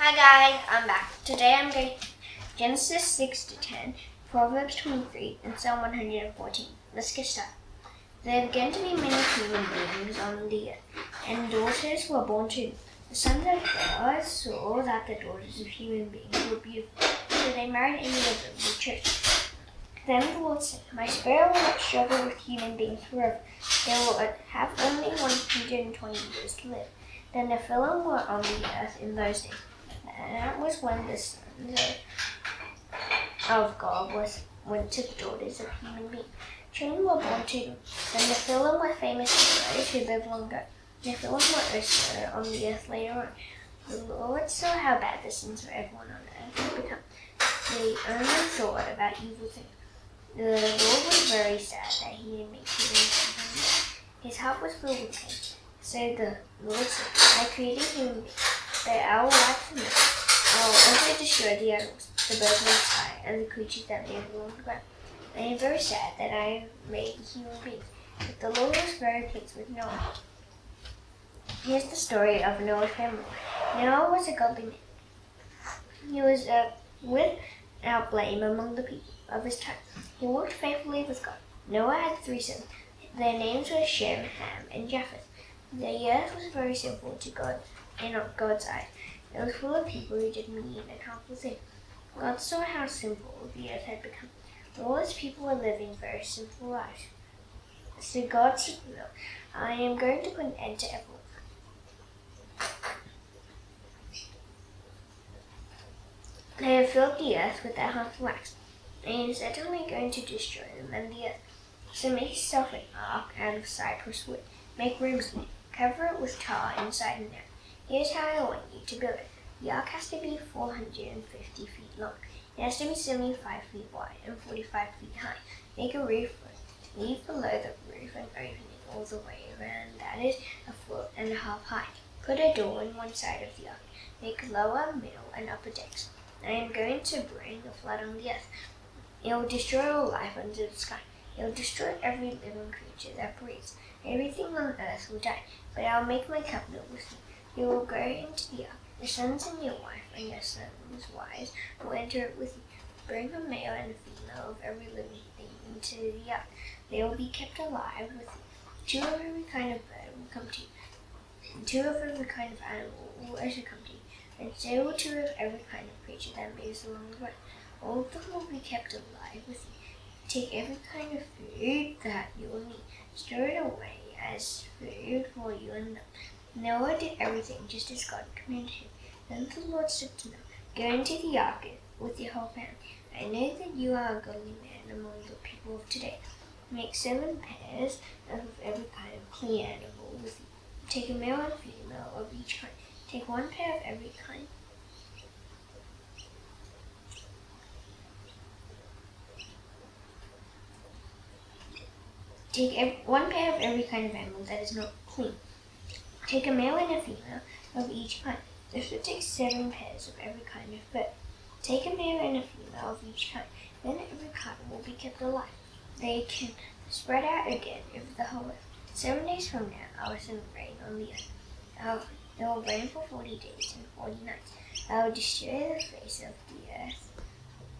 Hi guys, I'm back. Today I'm going Genesis 6 to 10, Proverbs 23, and Psalm 114. Let's get started. There began to be many human beings on the earth, and daughters were born to them. The sons of God saw that the daughters of human beings were beautiful, so they married any of them they chose. Then the Lord said, My spirit will not struggle with human beings forever. They will have only 120 years to live. Then the Nephilim were on the earth in those days. And that was when the sons of God went to the daughters of human beings. Children were born to them. The Nephilim were famous heroes who lived long ago. Nephilim were also on the earth later on. The Lord saw how bad the sins of everyone on earth had become. They only thought about evil things. The Lord was very sad that he didn't make humans on the earth. His heart was filled with pain. So the Lord said, I created human beings, but I will wipe them out. I will also destroy the animals, the birds in the sky, and the creatures that move along the ground. I am very sad that I made human beings, but the Lord was very pleased with Noah. Here's the story of Noah's family. Noah was a godly man. He was without blame among the people of his time. He walked faithfully with God. Noah had 3 sons. Their names were Shem, Ham, and Japheth. The earth was very simple to God in God's eyes. It was full of people who did mean and harmful things. God saw how simple the earth had become. All his people were living very simple lives. So God said, No, I am going to put an end to everyone. They have filled the earth with their harmful acts. I am certainly going to destroy them and the earth. So make yourself an ark out of cypress wood. Make rooms in it. Cover it with tar inside and out. Here's how I want you to build it. The ark has to be 450 feet long. It has to be 75 feet wide and 45 feet high. Make a roof for it. Leave below the roof an opening all the way around that is 1.5 feet high. Put a door on one side of the ark. Make lower, middle, and upper decks. I am going to bring a flood on the earth. It will destroy all life under the sky. It will destroy every living creature that breathes. Everything on earth will die, but I will make my covenant with you. You will go into the ark. Your sons and your wife and your sons' wives will enter it with you. Bring a male and a female of every living thing into the ark. They will be kept alive with you. 2 of every kind of bird will come to you. 2 of every kind of animal will also come to you. And so will 2 of every kind of creature that moves along the ground. All of them will be kept alive with you. Take every kind of food that you will need. Store it away as food for you and them. Noah did everything just as God commanded him. Then the Lord said to Noah, Go into the ark with your whole family. I know that you are a godly man among the people of today. Make 7 pairs of every kind of clean animal with you. Take a male and female of each kind. Take 1 pair of every kind. Take 1 pair of every kind of animal that is not clean. Take a male and a female of each kind. This would take 7 pairs of every kind of bird. Take a male and a female of each kind. Then every kind will be kept alive. They can spread out again over the whole earth. 7 days from now, I will send rain on the earth. It will rain for 40 days and 40 nights. I will destroy the face of the earth.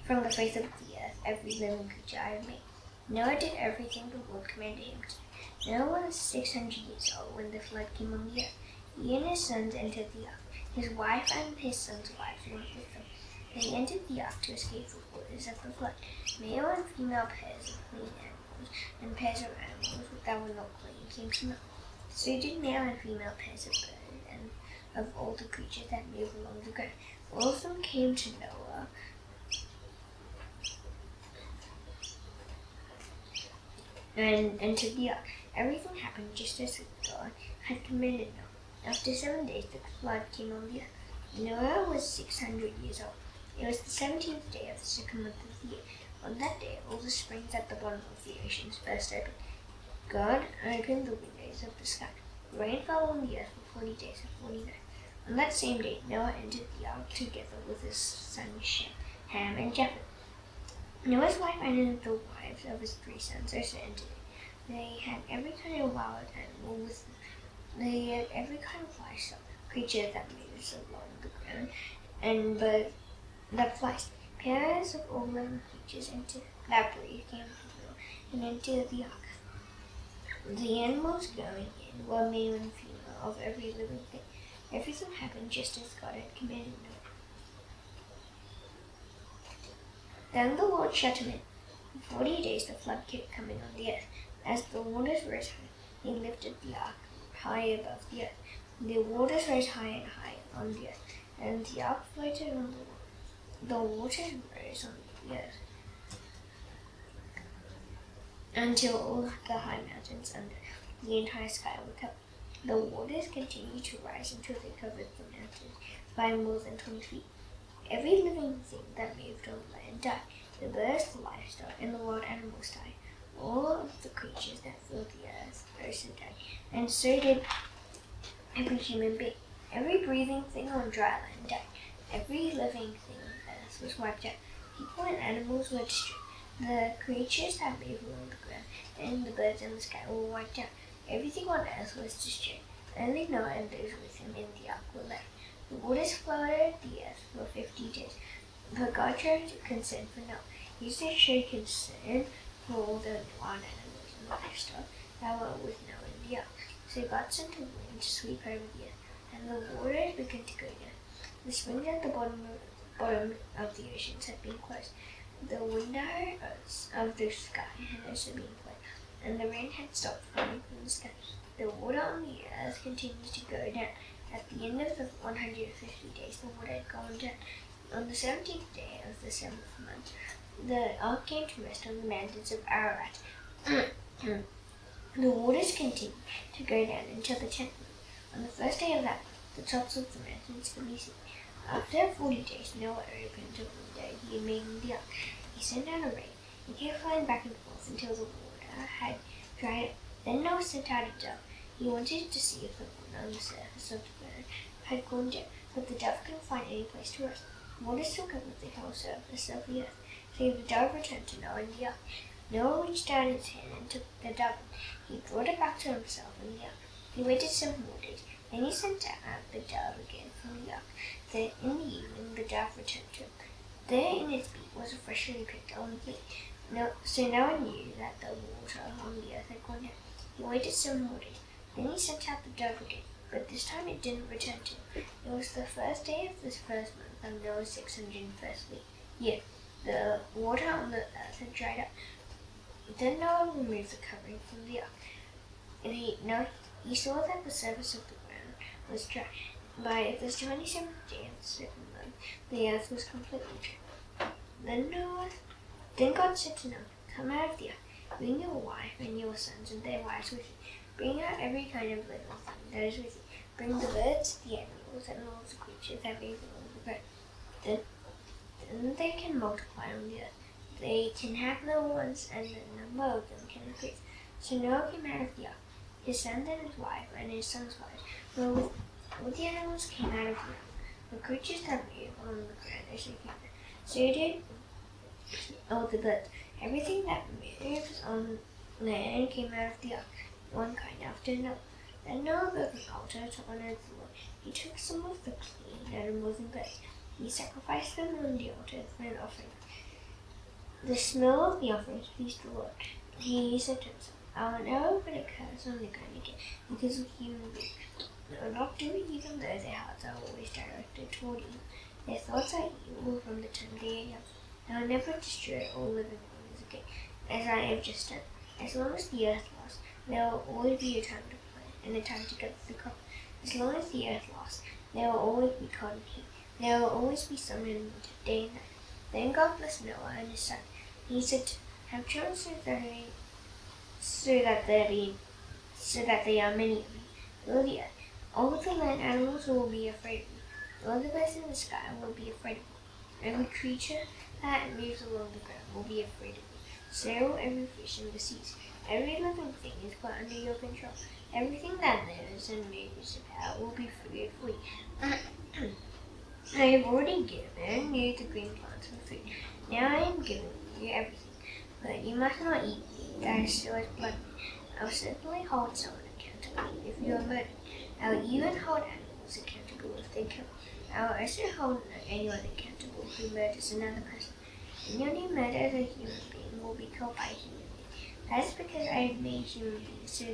From the face of the earth, every living creature I have made. Noah did everything the Lord commanded him to. Noah was 600 years old when the flood came on the earth. He and his sons entered the ark. His wife and his sons' wives went with them. They entered the ark to escape the waters of the flood. Male and female pairs of clean animals and pairs of animals that were not clean came to Noah. So did male and female pairs of birds and of all the creatures that move along the ground. All of them came to Noah and entered the ark. Everything happened just as God had commanded Noah. After 7 days, the flood came on the earth. Noah was 600 years old. It was the 17th day of the 2nd month of the year. On that day, all the springs at the bottom of the oceans burst open. God opened the windows of the sky. Rain fell on the earth for 40 days and 40 nights. On that same day, Noah entered the ark together with his sons Shem, Ham, and Japheth. Noah's wife and the wives of his 3 sons also entered it. They had every kind of wild animal with them. They had every kind of livestock, creature that moves along the ground, and birds that flies. Pairs of all living creatures that breathe came and into the ark. The animals going in were male and female of every living thing. Everything happened just as God had commanded Noah. Then the Lord shut him in. For 40 days the flood kept coming on the earth. As the waters rose high, he lifted the ark high above the earth. The waters rose higher and higher on the earth, and the ark floated on the water. The waters rose on the earth until all the high mountains and the entire sky were covered. The waters continued to rise until they covered the mountains by more than 20 feet. Every living thing that moved on the land died. The birds, the livestock, and the wild animals died. All of the creatures that filled the earth also died, and so did every human being. Every breathing thing on dry land died. Every living thing on earth was wiped out. People and animals were destroyed. The creatures that moved along the ground and the birds in the sky were wiped out. Everything on earth was destroyed. Only Noah and those with him in the ark were left. The waters flooded the earth for 50 days. But God showed concern for Noah. He showed concern for all the wild animals and livestock that were with Noah in the ark. So God sent a wind to sweep over the earth, and the waters began to go down. The springs at the bottom of the oceans had been closed. The windows of the sky had also been closed, and the rain had stopped falling from the sky. The water on the earth continued to go down. At the end of the 150 days, the water had gone down. On the 17th day of the 7th month, the ark came to rest on the mountains of Ararat. The waters continued to go down until the 10th month. On the first day of that month, the tops of the mountains could be seen. After 40 days, Noah opened a window he had made in the ark. He sent out a rain. It kept flying back and forth until the water had dried up. Then Noah sent out a dove. He wanted to see if the water on the surface of the ground had gone down, but the dove couldn't find any place to rest. Water still covered the whole surface of the earth. So the dove returned to Noah in the ark. Noah reached out his hand and took the dove. He brought it back to himself in the ark. He waited 7 more days. Then he sent out the dove again from the ark. Then in the evening the dove returned to him. There in its beak was a freshly picked olive leaf. So Noah knew that the water on the earth had gone down. He waited 7 more days. Then he sent out the dove again, but this time it didn't return to him. It was the first day of this first month of Noah's 601st year. The water on the earth had dried up. Then Noah removed the covering from the ark. He saw that the surface of the ground was dry. By the 27th day of the 2nd month, the earth was completely dry. Then God said to Noah, "Come out of the ark, bring your wife and your sons and their wives with you. Bring out every kind of living thing that is with you. Bring the birds, the animals, and all the creatures that move along the ground. Then they can multiply on the earth. They can have little ones, and the number of them can increase." So Noah came out of the ark. His sons and his wife and his sons' wives were with him. All the animals came out of the ark. The creatures that move on the ground also came out. So did all the birds. Everything that moves on land came out of the ark, one kind after another. Then Noah built an altar to honor the Lord. He took some of the clean animals and birds. He sacrificed them on the altar for an offering. The smell of the offerings pleased the Lord. He said to himself, "I will never put a curse on the ground again because of human beings. I will not do it even though their hearts are always directed toward evil. Their thoughts are evil from the time they are young. I will never destroy all living things again, as I have just done. As long as the earth lasts, there will always be a time to plant and a time to gather the crop. As long as the earth lasts, there will always be cold and heat. There will always be summer and winter, day and night." Then God blessed Noah and his son. He said to him, "Have children so that they are many of you. Fill the earth. All the land animals will be afraid of you. All the birds in the sky will be afraid of you. Every creature that moves along the ground will be afraid of you. So will every fish in the seas. Every living thing is put under your control. Everything that lives and moves about will be food for you. I have already given you the green plants for food. Now I am giving you everything. But you must not eat meat that still has blood. I will certainly hold someone accountable if you are murdered. I will even hold animals animals accountable if they kill. I will also hold anyone accountable who murders another person. Anyone who murders a human being will be killed by a human being. That is because I have made human beings so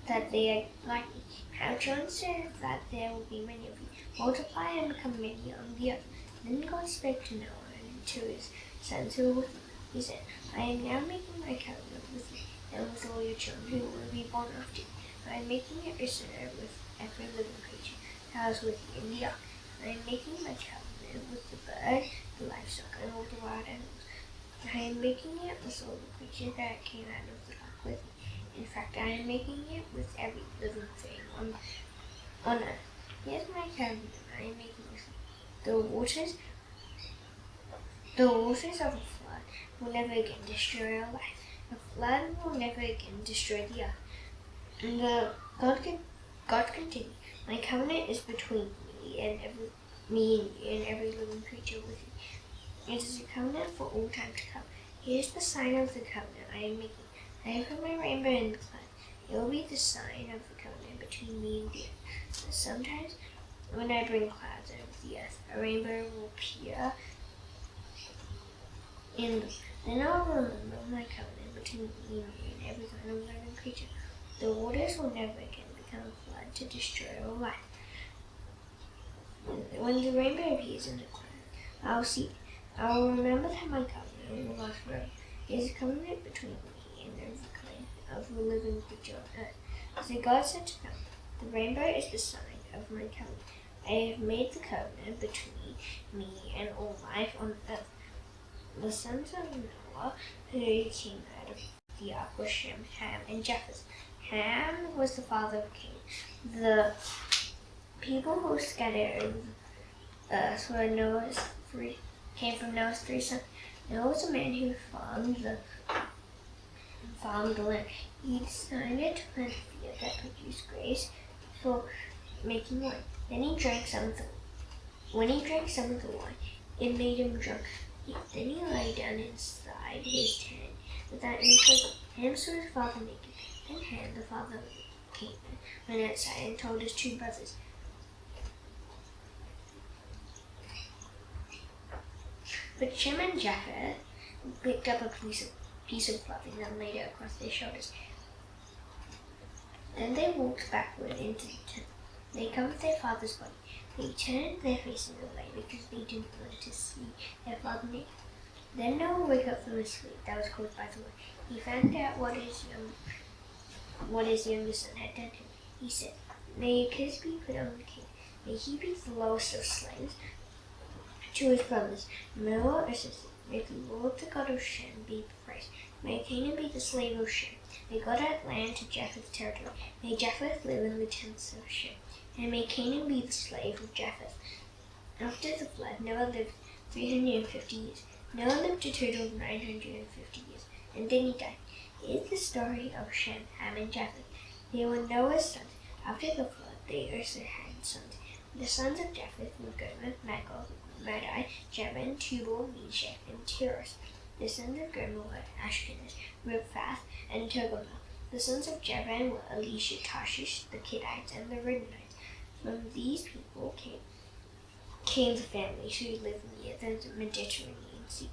that they are like me. How John said that there will be many of you. Multiply and become many on the earth. Then God spoke to Noah and to his sons who were with him. He said, I am now making my covenant with you and with all your children who will be born after you. I am making it reserved with every living creature that was with you in the ark. I am making my covenant with the bird, the livestock, and all the wild animals. I am making it with all the creatures that came out of the ark with me. In fact, I am making it with every living thing on earth. Here's my covenant I am making with you. The waters of a flood will never again destroy our life. A flood will never again destroy the earth. And God continued, my covenant is between me and you and every living creature with you. It is a covenant for all time to come. Here's the sign of the covenant I am making. I have put my rainbow in the cloud. It will be the sign of the covenant between me and the earth. Sometimes when I bring clouds over the earth, a rainbow will appear in them. Then I will remember my covenant between me and every kind of living creature. The waters will never again become a flood to destroy all life. When the rainbow appears in the cloud, I will see it. I will remember that my covenant will last forever. It is a covenant between me and every kind of the living creature on earth. So God said to Noah, the rainbow is the sign of my covenant. I have made the covenant between me and all life on earth. The sons of Noah who came out of the ark were Shem, Ham, and Japheth. Ham was the father of Cain. The people who scattered over the earth came from Noah's three sons. Noah was a man who farmed the land. He decided to plant a field that produced grapes for making wine. Then he drank some of the When he drank some of the wine, it made him drunk. Then he lay down inside his tent without any clothing. Ham saw his father naked. Then Ham, the father of Cain, went outside and told his two brothers. But Shem and Japheth picked up a piece of clothing and laid it across their shoulders. Then they walked backward into the tent. They covered their father's body. They turned their faces away because they didn't want to see their father naked. Then Noah woke up from his sleep that was caused by the wine. He found out what his younger son had done to him. He said, May a curse be put on the king. May he be the lowest of slaves. To his brothers, Noah assisted. May the Lord, the God of Shem, be praised. May Canaan be the slave of Shem. May God add land to Japheth's territory. May Japheth live in the tents of Shem. And may Canaan be the slave of Japheth. After the flood, Noah lived 350 years. Noah lived a total of 950 years, and then he died. Here's the story of Shem, Ham, and Japheth. They were Noah's sons. After the flood, they also had sons. The sons of Japheth were Gomer, Magog, Madai, Javan, Tubal, Meshach, and Tiras. The sons of Gomer were Ashkenaz, Riphath, and Togarmah. The sons of Javan were Elisha, Tarshish, the Kenites, and the Reubenites. From these people came the families who lived near the Mediterranean Sea.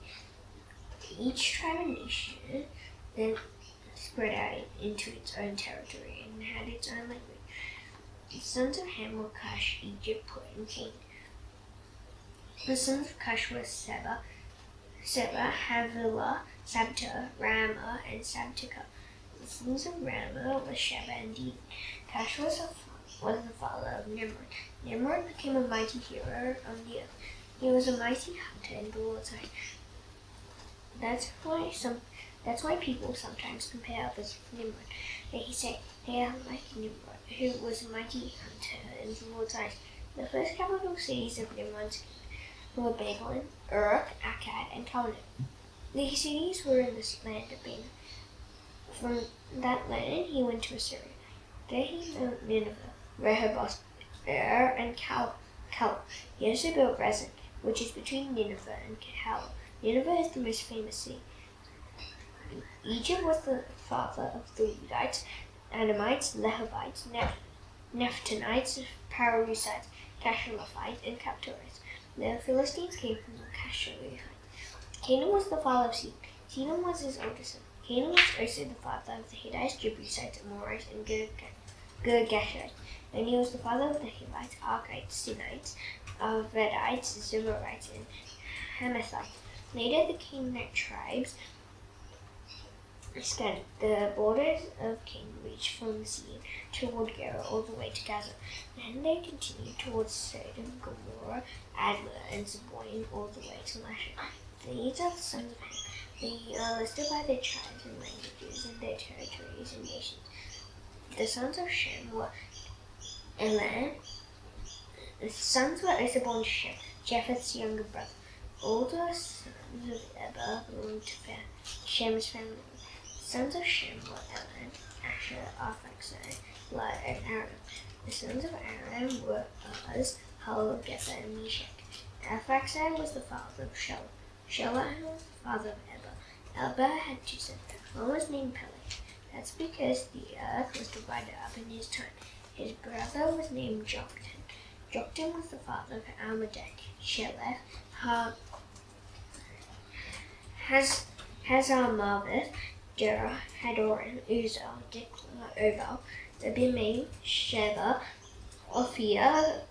Each tribe and nation then spread out into its own territory and had its own language. The sons of Ham were Cush, Egypt, Put, and Canaan. The sons of Cush were Seba, Havilah, Sabta, Ramah, and Sabteka. The sons of Ramah were Sheba and Dedan. Cush was the father of Nimrod. Nimrod became a mighty hero on the earth. He was a mighty hunter in the Lord's eyes. That's why people sometimes compare others with Nimrod. They say they are like Nimrod, who was a mighty hunter in the Lord's eyes. The first capital cities of Nimrod's were Babylon, Uruk, Akkad, and Calneh. These cities were in the land of Babylon. From that land he went to Assyria. There he built Nineveh, Rehoboth, and Cal. He also built Rezin, which is between Nineveh and Cal. Nineveh is the most famous city. Egypt was the father of the Ludites, Anamites, Lehavites, Naphtalites, Perizzites, Cashelophites, and Captorites. The Philistines came from the Cashelophites. Canaan was the father of Sidon. Sidon was his oldest son. Canaan was also the father of the Hittites, Jebusites, Amorites, and Girgashites. And he was the father of the Hivites, Arkites, Sinites, Arvadites, Zebarites, and Hamathites. Later, the Canaanite tribes scattered. The borders of Canaan reached from the sea toward Gerar all the way to Gaza. Then they continued towards Sodom, Gomorrah, Admah, and Zeboim all the way to Lasha. These are the sons of Ham. They are listed by their tribes and languages and their territories and nations. The sons of Shem were Elan. The sons were also born to Shem, Japheth's younger brother. All the sons of Eber belonged to Shem's family. The sons of Shem were Elan, Asher, Arphaxad, Lud, and Aram. The sons of Aram were Uz, Hul, Gether, and Meshach. Arphaxad was the father of Shelah. Shelah was the father of Eber. Eber had two sons. One was named Peleg. That's because the earth was divided up in his time. His brother was named Joktan. Joktan was the father of Almadad, Shelah, Hazarmaveth, Jerah, Hadoram, Uzal, Diklah, Obal, Abimael, Sheba, Ophir,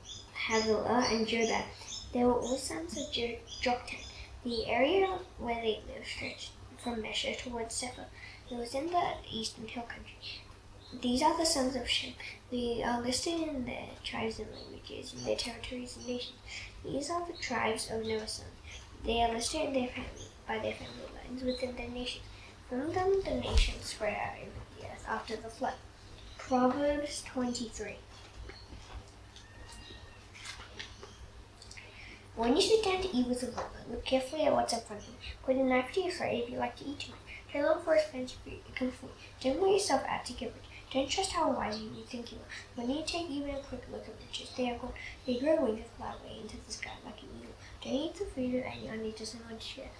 Havilah, and Jobab. They were all sons of Joktan. The area where they lived stretched from Mesha towards Sephar. It was in the eastern hill country. These are the sons of Shem. They are listed in their tribes and languages, in their territories and nations. These are the tribes of Noah's sons. They are listed in their family, by their family lines within their nations. From them the nations spread out over the earth after the flood. Proverbs 23. When you sit down to eat with a lover, look carefully at what's in front of you. Put a knife to your throat if you like to eat too much. Try look for a fancy food. It comes free. Don't wear yourself out to get rich. Don't trust how wise you think you are. When you take even a quick look at riches, they are gone. They grow wings and fly away into the sky like an eagle. Don't eat the food of anyone who doesn't want to share.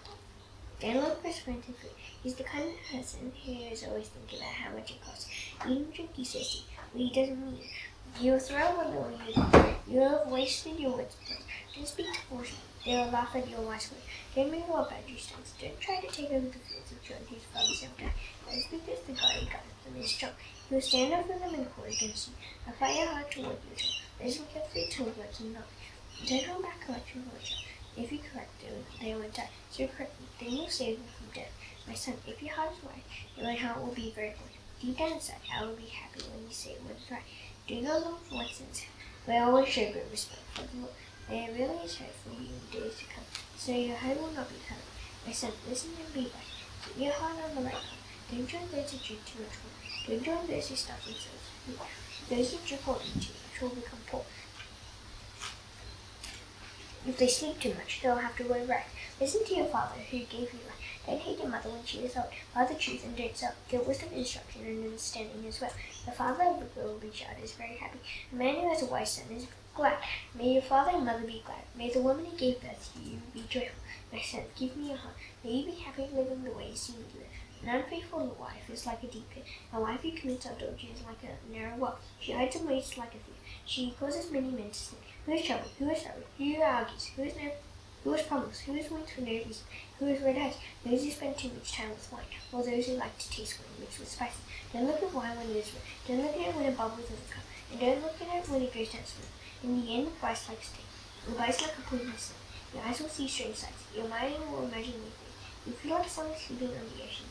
Don't look for fancy food. He's the kind of person who is always thinking about how much it costs. Eat and drink, he says to you, but he doesn't mean it. You'll throw a little you have wasted your wits. Don't speak to fools. They will laugh at your wise words. Don't move what bad you stands. Don't try to take over the fields of John whose fathers have died. That is because the God who guided them is strong. He will stand up for them and call against you. I fight your heart toward you, John. Listen carefully to words and knowledge. Don't hold back correction from each other. If you correct them, they won't die. So correct them, then you'll save them from death. My son, if your heart is right, then my heart will be very good. Deep down inside, I will be happy when you say what is right. Do not look for what's inside, but always show great respect for the Lord. They are really is hope for you in days to come, so your heart will not be cut. My son, listen and be wise. Keep your heart on the right path. Don't join those who drink too much wine. Don't join those who stuff themselves with food. Those who drink or eat too much will become poor. If they sleep too much, they'll have to go right. Listen to your father who gave you life. Don't hate your mother when she is old. Follow the truth and don't sell. Give wisdom, instruction, and understanding as well. The father of a godly child is very happy. A man who has a wise son is glad. May your father and mother be glad. May the woman who gave birth to you be joyful. My son, give me your heart. May you be happy living the ways you live. An unfaithful wife is like a deep pit. A wife who commits adultery is like a narrow well. She hides her ways like a thief. She causes many men to sin. Who is troubled? Who is sorry? Who argues? Who is promised? Who is winked for no reason? Who is red eyes? Those who spend too much time with wine, or those who like to taste wine mixed with spices. Don't look at wine when it is red. Don't look at it when it bubbles in the cup. And don't look at it when it goes down smooth. In the end, it bites like steak. It bites like a poisonous snake. Your eyes will see strange sights. Your mind will imagine new things. You feel like someone sleeping on the ocean.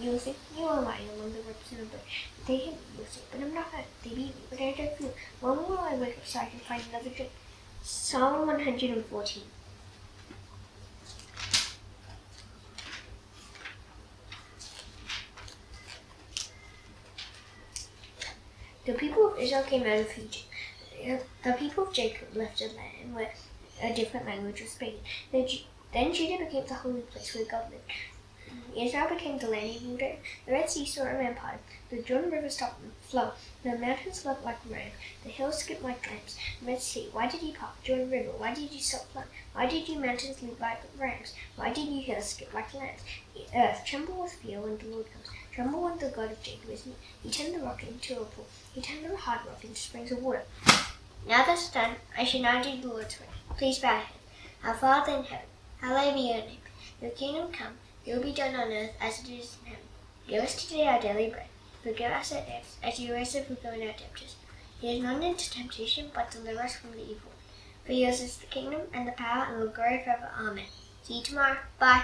You'll think you are lying among the rips in a boat. They hit me, you'll say, but I'm not hurt. They beat me, but I don't feel. When will I wake up so I can find another drink? Psalm 114. The people of Israel came out of Egypt. The people of Jacob left a land where a different language was spoken. Then Judah became the holy place where God lived. Israel became the land he ruled over. The Red Sea saw him and parted. The Jordan River stopped and flowed. The mountains leapt like ram. The hills skipped like lambs. Red Sea, why did you part? Jordan River, why did you stop flowing? Why did you mountains leap like rams? Why did you hills skip like lambs? The earth tremble with fear when the Lord comes. Tremble when the God of Jacob is near. He turned the rock into a pool. He turned the hard rock into springs of water. Now that it's done, I shall now do the Lord's will. Please bow your head. Our Father in heaven, hallowed be your name. Your kingdom come, your will be done on earth as it is in heaven. Give us today our daily bread. Forgive us our debts, as you also forgive our debtors. Lead us not into temptation, but deliver us from the evil one. For yours is the kingdom, and the power, and the glory forever. Amen. See you tomorrow. Bye.